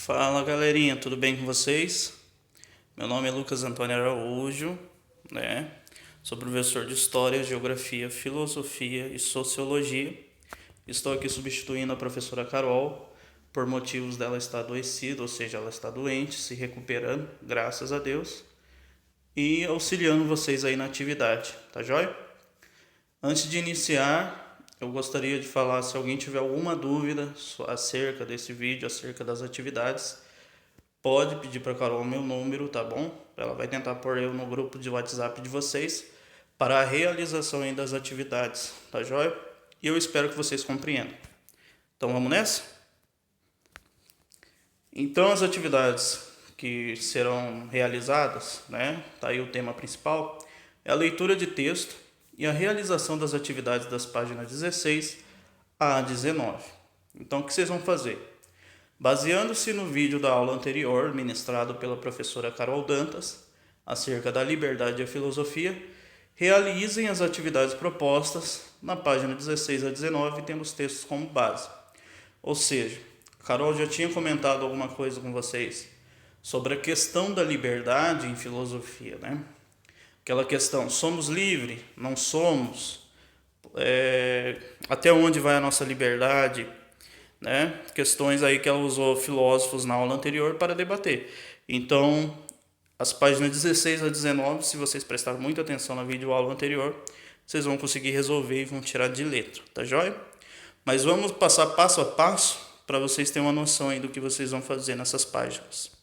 Fala galerinha, tudo bem com vocês? Meu nome é Lucas Antônio Araújo, né? Sou professor de História, Geografia, Filosofia e Sociologia. Estou aqui substituindo a professora Carol por motivos dela estar adoecida, ou seja, ela está doente, se recuperando, graças a Deus, e auxiliando vocês aí na atividade, tá joia? Antes de iniciar, eu gostaria de falar, se alguém tiver alguma dúvida acerca desse vídeo, acerca das atividades, pode pedir para a Carol o meu número, tá bom? Ela vai tentar pôr eu no grupo de WhatsApp de vocês para a realização aí das atividades, tá joia? E eu espero que vocês compreendam. Então vamos nessa? Então as atividades que serão realizadas, né? Tá aí o tema principal, é a leitura de texto e a realização das atividades das páginas 16 a 19. Então o que vocês vão fazer? Baseando-se no vídeo da aula anterior, ministrado pela professora Carol Dantas, acerca da liberdade e a filosofia, realizem as atividades propostas na página 16 a 19, tendo os textos como base. Ou seja, a Carol já tinha comentado alguma coisa com vocês sobre a questão da liberdade em filosofia, né? Aquela questão, somos livres? Não somos? Até onde vai a nossa liberdade? Né? Questões aí que ela usou filósofos na aula anterior para debater. Então, as páginas 16 a 19, se vocês prestarem muita atenção na videoaula anterior, vocês vão conseguir resolver e vão tirar de letra, tá joia? Mas vamos passar passo a passo para vocês terem uma noção aí do que vocês vão fazer nessas páginas.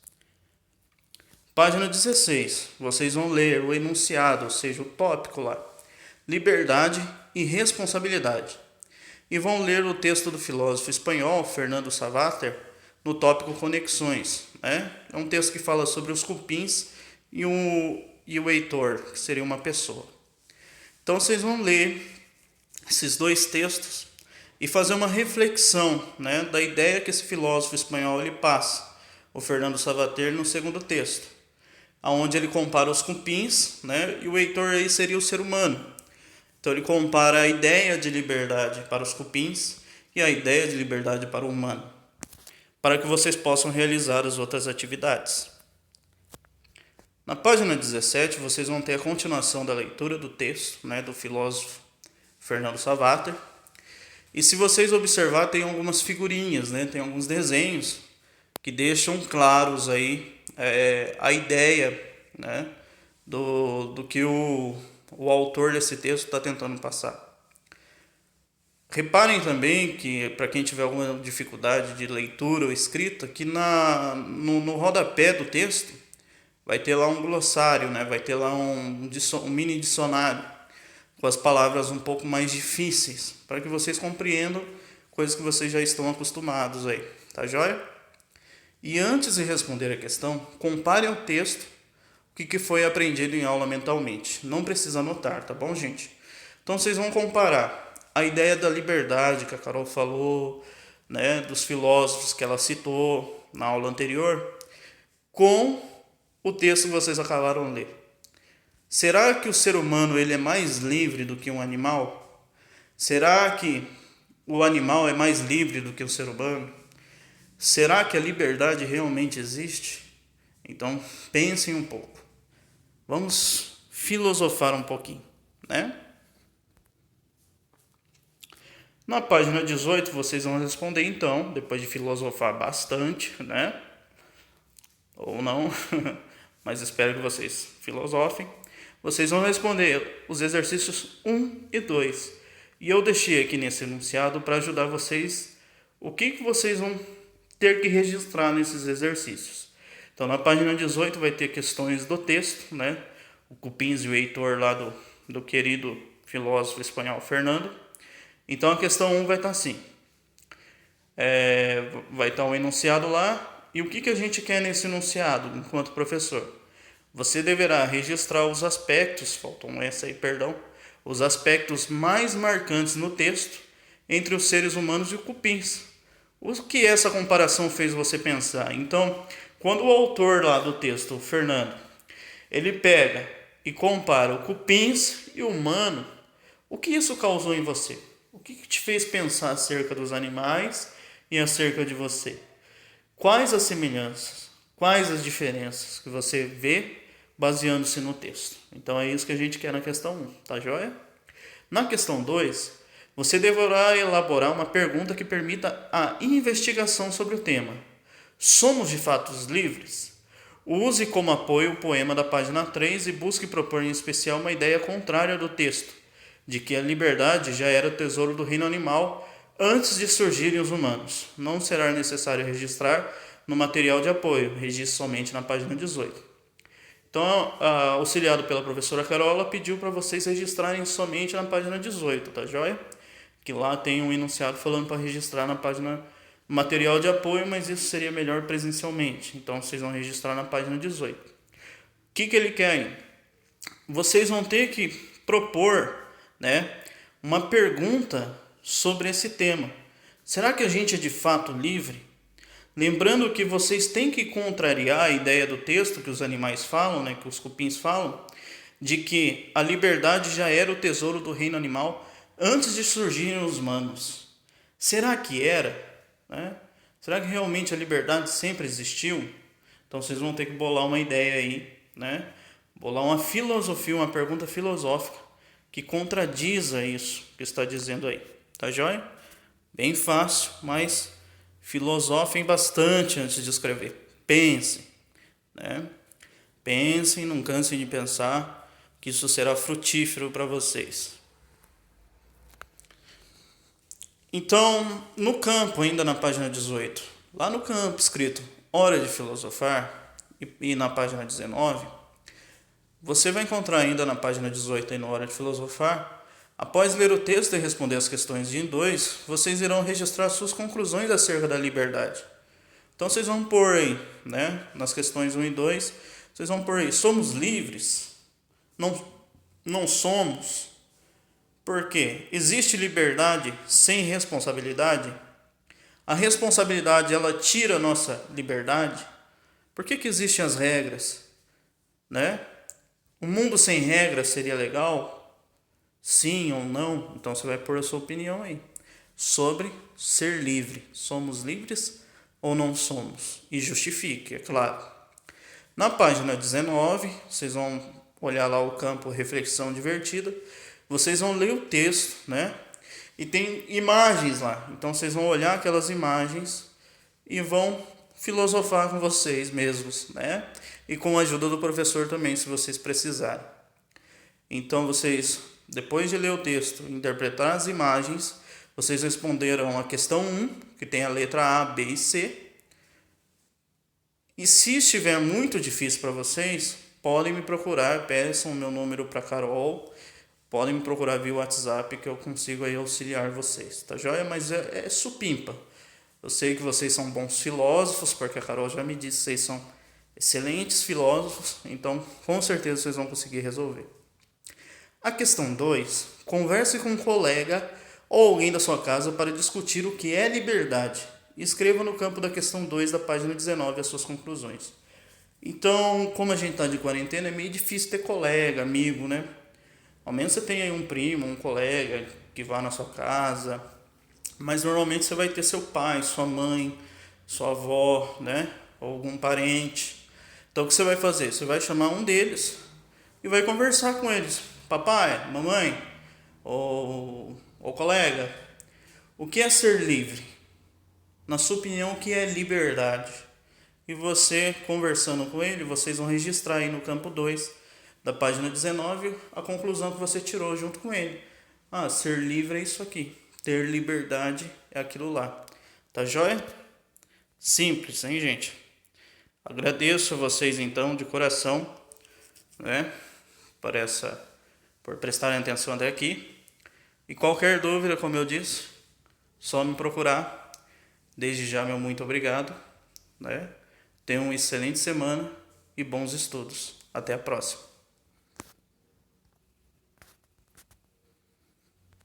Página 16, vocês vão ler o enunciado, ou seja, o tópico lá. Liberdade e responsabilidade. E vão ler o texto do filósofo espanhol Fernando Savater no tópico Conexões, né? É um texto que fala sobre os cupins e o Heitor, que seria uma pessoa. Então vocês vão ler esses dois textos e fazer uma reflexão, né, da ideia que esse filósofo espanhol ele passa, o Fernando Savater, no segundo texto, onde ele compara os cupins, né, e o Heitor aí seria o ser humano. Então ele compara a ideia de liberdade para os cupins e a ideia de liberdade para o humano, para que vocês possam realizar as outras atividades. Na página 17, vocês vão ter a continuação da leitura do texto, né, do filósofo Fernando Savater. E se vocês observar, tem algumas figurinhas, né, tem alguns desenhos que deixam claros aí a ideia, né, do que o autor desse texto está tentando passar. Reparem também que, para quem tiver alguma dificuldade de leitura ou escrita, que no rodapé do texto vai ter lá um glossário, né? Vai ter lá um mini dicionário com as palavras um pouco mais difíceis, para que vocês compreendam coisas que vocês já estão acostumados aí, tá joia? E antes de responder a questão, comparem o texto o que foi aprendido em aula mentalmente. Não precisa anotar, tá bom, gente? Então vocês vão comparar a ideia da liberdade que a Carol falou, né, dos filósofos que ela citou na aula anterior, com o texto que vocês acabaram de ler. Será que o ser humano ele é mais livre do que um animal? Será que o animal é mais livre do que o ser humano? Será que a liberdade realmente existe? Então pensem um pouco. Vamos filosofar um pouquinho, né? Na página 18 vocês vão responder então, depois de filosofar bastante, né? Ou não, mas espero que vocês filosofem. Vocês vão responder os exercícios 1 e 2. E eu deixei aqui nesse enunciado para ajudar vocês o que vocês vão ter que registrar nesses exercícios. Então, na página 18 vai ter questões do texto, né? O Cupins e o Heitor lá do querido filósofo espanhol Fernando. Então, a questão 1 vai estar assim. Vai estar um enunciado lá. E o que a gente quer nesse enunciado, enquanto professor? Você deverá registrar os aspectos, faltam essa aí, perdão, os aspectos mais marcantes no texto entre os seres humanos e os cupins. O que essa comparação fez você pensar? Então, quando o autor lá do texto, o Fernando, ele pega e compara o cupins e o humano, o que isso causou em você? O que te fez pensar acerca dos animais e acerca de você? Quais as semelhanças? Quais as diferenças que você vê baseando-se no texto? Então é isso que a gente quer na questão 1, tá joia? Na questão 2, você deverá elaborar uma pergunta que permita a investigação sobre o tema. Somos de fatos livres? Use como apoio o poema da página 3 e busque propor em especial uma ideia contrária do texto, de que a liberdade já era o tesouro do reino animal antes de surgirem os humanos. Não será necessário registrar no material de apoio, registre somente na página 18. Então, auxiliado pela professora Carola, pediu para vocês registrarem somente na página 18, tá joia? Que lá tem um enunciado falando para registrar na página material de apoio, mas isso seria melhor presencialmente. Então, vocês vão registrar na página 18. O que ele quer aí? Vocês vão ter que propor, né, uma pergunta sobre esse tema. Será que a gente é de fato livre? Lembrando que vocês têm que contrariar a ideia do texto que os animais falam, né, que os cupins falam, de que a liberdade já era o tesouro do reino animal antes de surgirem os humanos. Será que era? Né? Será que realmente a liberdade sempre existiu? Então vocês vão ter que bolar uma ideia aí, né? Bolar uma filosofia, uma pergunta filosófica que contradiza isso que está dizendo aí. Tá joia? Bem fácil, mas filosofem bastante antes de escrever. Pensem, né? Pensem, não cansem de pensar, que isso será frutífero para vocês. Então, no campo, ainda na página 18, lá no campo escrito Hora de Filosofar, e na página 19, você vai encontrar ainda na página 18 e na Hora de Filosofar. Após ler o texto e responder as questões de 1 e 2, vocês irão registrar suas conclusões acerca da liberdade. Então vocês vão pôr aí, né, nas questões 1 e 2, vocês vão pôr aí, somos livres? Não somos? Por quê? Existe liberdade sem responsabilidade? A responsabilidade, ela tira a nossa liberdade? Por que existem as regras? Né? Um mundo sem regras seria legal? Sim ou não? Então você vai pôr a sua opinião aí sobre ser livre. Somos livres ou não somos? E justifique, é claro. Na página 19, vocês vão olhar lá o campo reflexão divertida. Vocês vão ler o texto, né? E tem imagens lá. Então vocês vão olhar aquelas imagens e vão filosofar com vocês mesmos, né? E com a ajuda do professor também, se vocês precisarem. Então vocês, depois de ler o texto, interpretar as imagens, vocês responderam a questão 1, que tem a letra A, B e C. E se estiver muito difícil para vocês, podem me procurar, peçam o meu número para Carol, podem me procurar via WhatsApp que eu consigo aí auxiliar vocês, tá joia? Mas é supimpa. Eu sei que vocês são bons filósofos, porque a Carol já me disse que vocês são excelentes filósofos, então com certeza vocês vão conseguir resolver. A questão 2, converse com um colega ou alguém da sua casa para discutir o que é liberdade. Escreva no campo da questão 2 da página 19 as suas conclusões. Então, como a gente está de quarentena, é meio difícil ter colega, amigo, né? Ao menos você tem aí um primo, um colega que vá na sua casa. Mas normalmente você vai ter seu pai, sua mãe, sua avó, né? Ou algum parente. Então o que você vai fazer? Você vai chamar um deles e vai conversar com eles. Papai, mamãe, ou colega, o que é ser livre? Na sua opinião, o que é liberdade? E você, conversando com ele, vocês vão registrar aí no campo 2 da página 19 a conclusão que você tirou junto com ele. Ah, ser livre é isso aqui. Ter liberdade é aquilo lá. Tá joia? Simples, hein, gente? Agradeço a vocês, então, de coração, né, por prestarem atenção até aqui. E qualquer dúvida, como eu disse, só me procurar. Desde já, meu muito obrigado, né? Tenham uma excelente semana e bons estudos. Até a próxima.